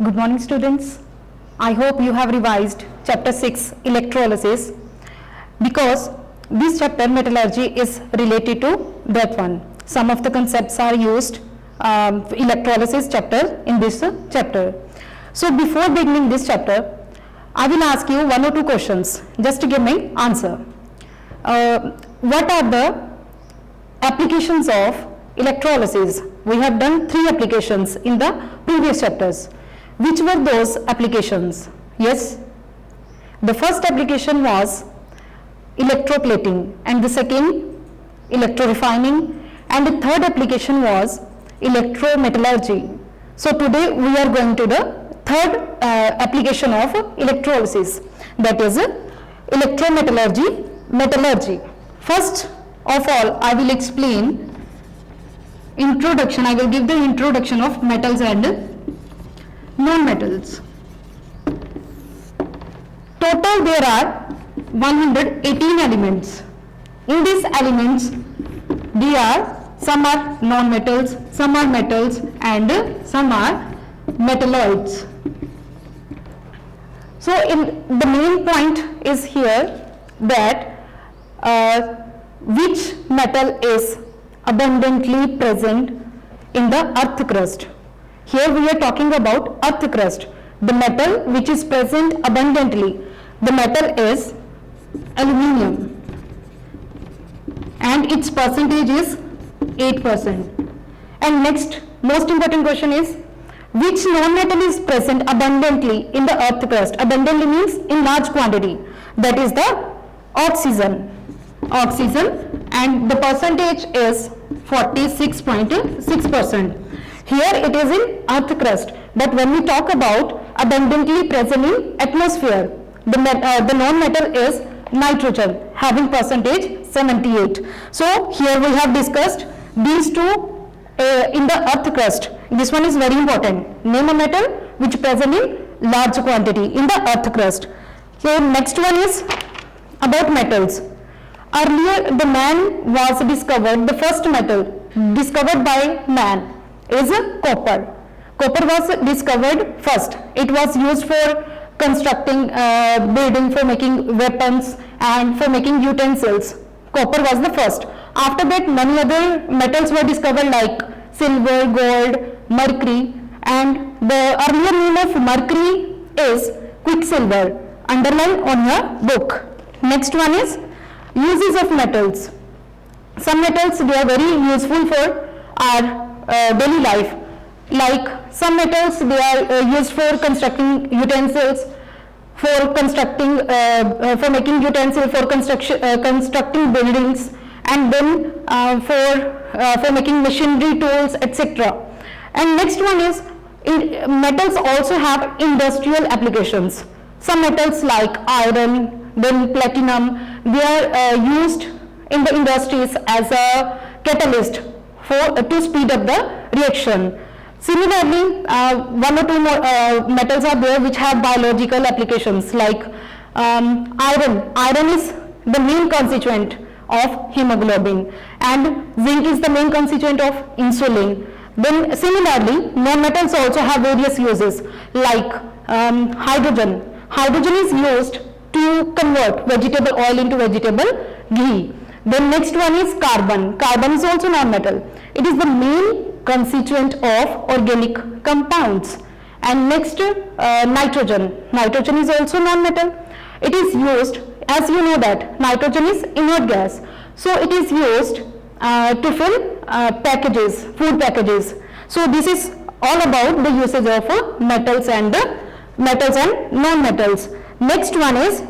Good morning, students. I hope you have revised chapter 6 electrolysis, because this chapter metallurgy is related to that one. Some of the concepts are used electrolysis chapter in this chapter. So before beginning this chapter, I will ask you one or two questions. Just give me answer. What are the applications of electrolysis? We have done 3 applications in the previous chapters. Which were those applications? Yes, the first application was electroplating, and the second electrorefining, and the third application was electrometallurgy. So today we are going to the third application of electrolysis, that is metallurgy. First of all, I will explain introduction. I will give the introduction of metals and non-metals. Total there are 118 elements. In these elements, some are non-metals, some are metals, and some are metalloids. So the main point is here that which metal is abundantly present in the earth crust. Here we are talking about earth crust. The metal which is present abundantly, the metal is aluminium, and its percentage is 8%. And next most important question is, which non-metal is present abundantly in the earth crust? Abundantly means in large quantity. That is the oxygen, and the percentage is 46.6%. Here it is in earth crust, but when we talk about abundantly present in atmosphere, the non-metal is nitrogen, having percentage 78. So here we have discussed these two in the earth crust. This one is very important. Name a metal which present in large quantity in the earth crust. So next one is about metals. Earlier the the first metal discovered by man is copper. Copper was discovered first. It was used for constructing building, for making weapons, and for making utensils. Copper was the first. After that, many other metals were discovered like silver, gold, mercury, and the earlier name of mercury is quicksilver. Underline on your book. Next one is uses of metals. Some metals, they are very useful for our daily life. Like some metals, they are used for constructing utensils, for making utensils, for constructing buildings, and then for making machinery tools, etc. And next one is metals also have industrial applications. Some metals like iron, then platinum, they are used in the industries as a catalyst to speed up the reaction. Similarly, one or two more metals are there which have biological applications, like iron. Iron is the main constituent of hemoglobin, and zinc is the main constituent of insulin. Then similarly, non-metals also have various uses, like hydrogen. Hydrogen is used to convert vegetable oil into vegetable ghee. Then next one is carbon. Carbon is also non-metal. It is the main constituent of organic compounds. And next, nitrogen. Nitrogen is also non-metal. It is used, as you know that nitrogen is inert gas, so it is used to fill packages, food packages. So this is all about the usage of metals and non-metals. Next one is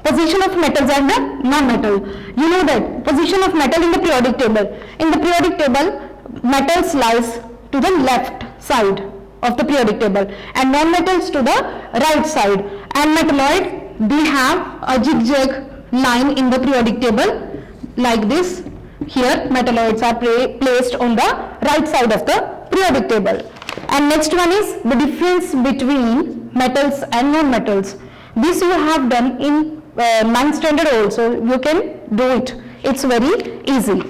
position of metals and non-metal. You know that position of metal in the periodic table. In the periodic table, metals lies to the left side of the periodic table, and non-metals to the right side. And metalloid, they have a zigzag line in the periodic table like this. Here metalloids are placed on the right side of the periodic table. And next one is the difference between metals and non-metals. This you have done in 9th standard also. You can do it. It's very easy.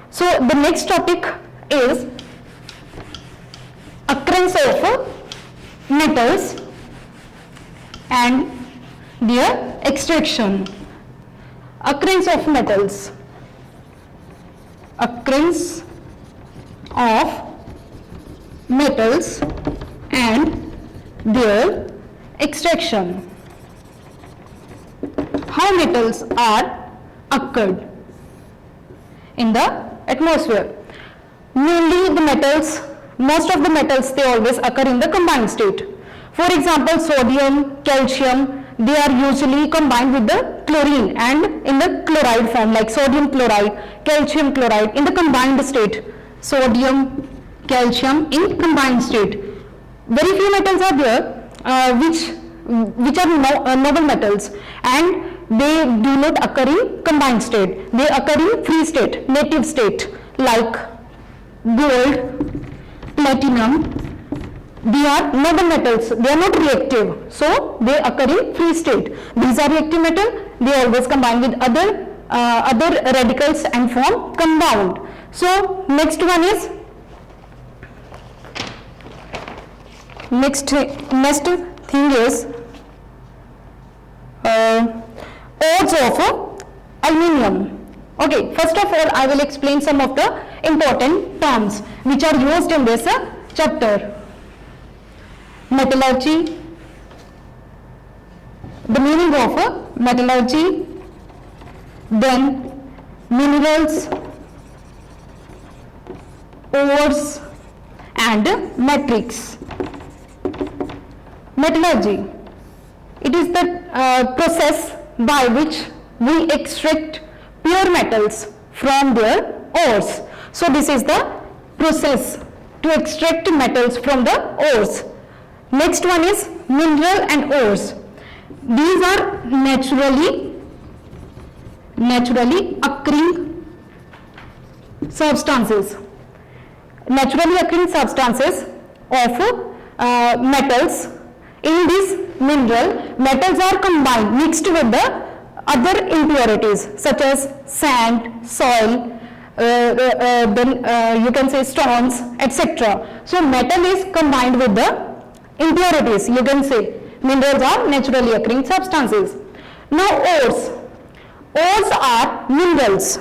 So the next topic is occurrence of metals and their extraction. Occurrence of metals, occurrence of metals and their extraction. How metals are occurred in the atmosphere? Mainly the metals, most of the metals, they always occur in the combined state. For example, sodium, calcium, they are usually combined with the chlorine and in the chloride form, like sodium chloride, calcium chloride in the combined state. Sodium, calcium in combined state. Very few metals are there which are noble metals, and they do not occur in combined state. They occur in free state, native state, like gold, platinum. They are noble metals, they are not reactive, so they occur in free state. These are reactive metal, they always combine with other radicals and form compound. So next one is, next thing is ores of aluminium. Okay, first of all I will explain some of the important terms which are used in this chapter. Metallurgy, the meaning of metallurgy, then minerals, ores and matrix. Metallurgy, it is the process by which we extract pure metals from their ores. So this is the process to extract metals from the ores. Next one is mineral and ores. These are naturally occurring substances. Naturally occurring substances of metals. In this mineral, metals are combined, mixed with the other impurities such as sand, soil, then you can say stones, etc. So metal is combined with the impurities, you can say. Minerals are naturally occurring substances. Now ores. Ores are minerals.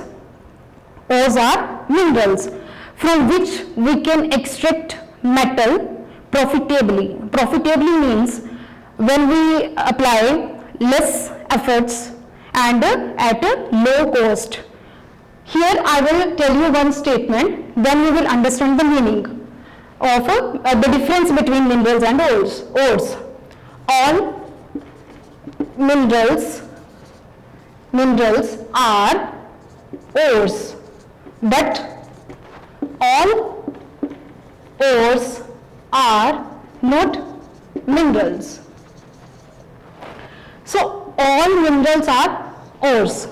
Ores are minerals from which we can extract metal profitably. Profitably means when we apply less efforts and at a low cost. Here I will tell you one statement, then you will understand the meaning of the difference between minerals and ores. All minerals are ores, but all ores are not minerals. So all minerals are ores,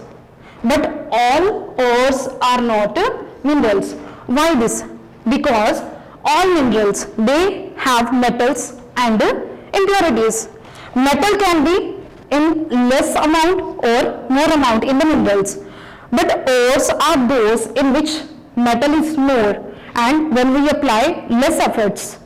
but all ores are not minerals. Why this? Because all minerals, they have metals and impurities. Metal can be in less amount or more amount in the minerals, but ores are those in which metal is more, and when we apply less efforts,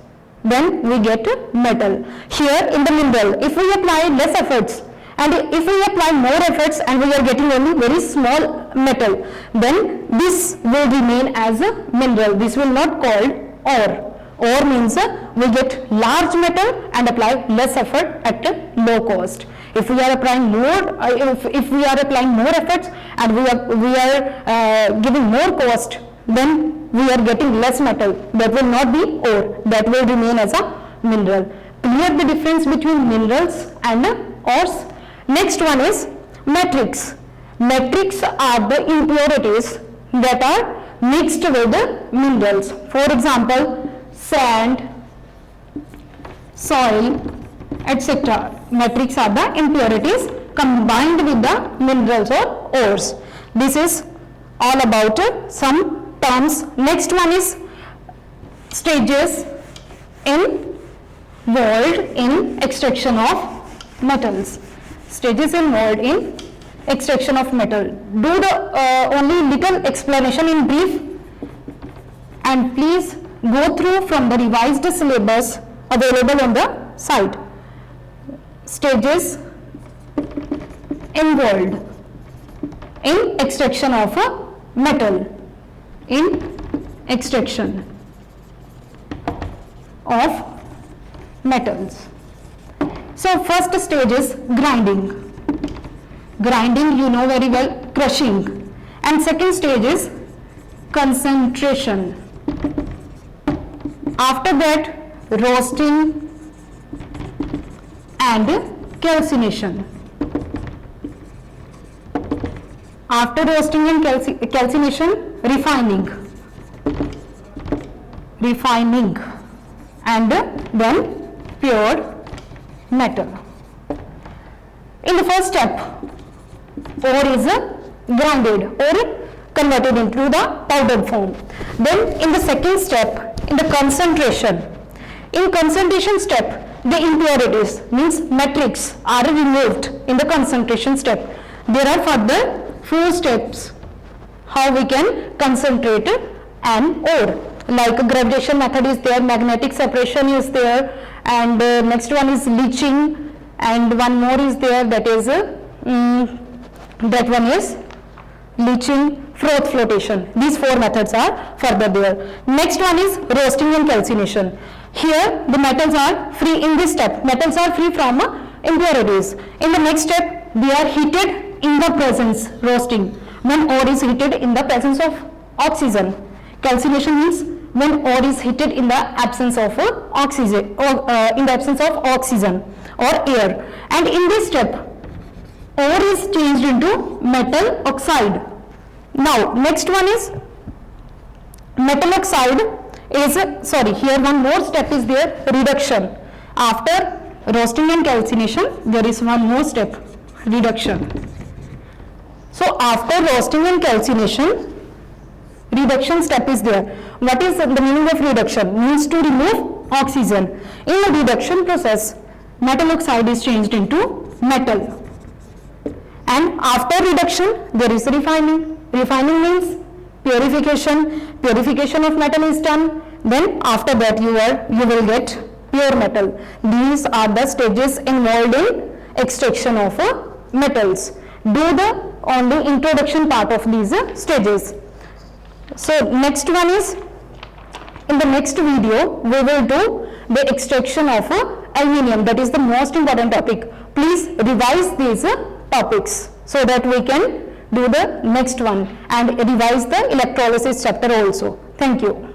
then we get metal. Here in the mineral, if we apply less efforts and if we apply more efforts and we are getting only very small metal, then this will remain as a mineral. This will not called ore. Ore means we get large metal and apply less effort at a low cost. If we are applying more, if we are applying more efforts and we are giving more cost, then we are getting less metal. That will not be ore. That will remain as a mineral. Clear the difference between minerals and ores. Next one is matrix. Matrix are the impurities that are mixed with the minerals. For example, sand, soil, etc. Matrix are the impurities combined with the minerals or ores. This is all about some terms. Next one is stages involved in extraction of metals. Stages involved in extraction of metal. Do the only little explanation in brief, and please go through from the revised syllabus available on the side. Stages involved in extraction of a metal. In extraction of metals. So first stage is grinding. Grinding you know very well, crushing. And second stage is concentration. After that, roasting and calcination. After roasting and calcination, refining and then pure metal. In the first step, ore is grinded or converted into the powdered form. Then in the second step, in the concentration, in concentration step, the impurities means metallics are removed in the concentration step. There are further 4 steps how we can concentrate an ore. Like graduation method is there, magnetic separation is there, and next one is leaching, and one more is there, that is that one is leaching, froth flotation. These 4 methods are further there. Next one is roasting and calcination. Here the metals are free. In this step, metals are free from impurities. In the next step, they are heated in the presence, roasting, when ore is heated in the presence of oxygen. Calcination means when ore is heated in the absence of oxygen, or in the absence of oxygen or air. And in this step, ore is changed into metal oxide. Now next one is metal oxide is, here one more step is there, reduction. After roasting and calcination, there is one more step, reduction. So after roasting and calcination, reduction step is there. What is the meaning of reduction? Means to remove oxygen. In the reduction process, metal oxide is changed into metal. And after reduction, there is refining. Refining means purification. Purification of metal is done. Then after that you will get pure metal. These are the stages involved in extraction of metals. Do the only introduction part of these stages. So next one is, in the next video we will do the extraction of aluminium. That is the most important topic. Please revise these topics so that we can do the next one, and revise the electrolysis chapter also. Thank you.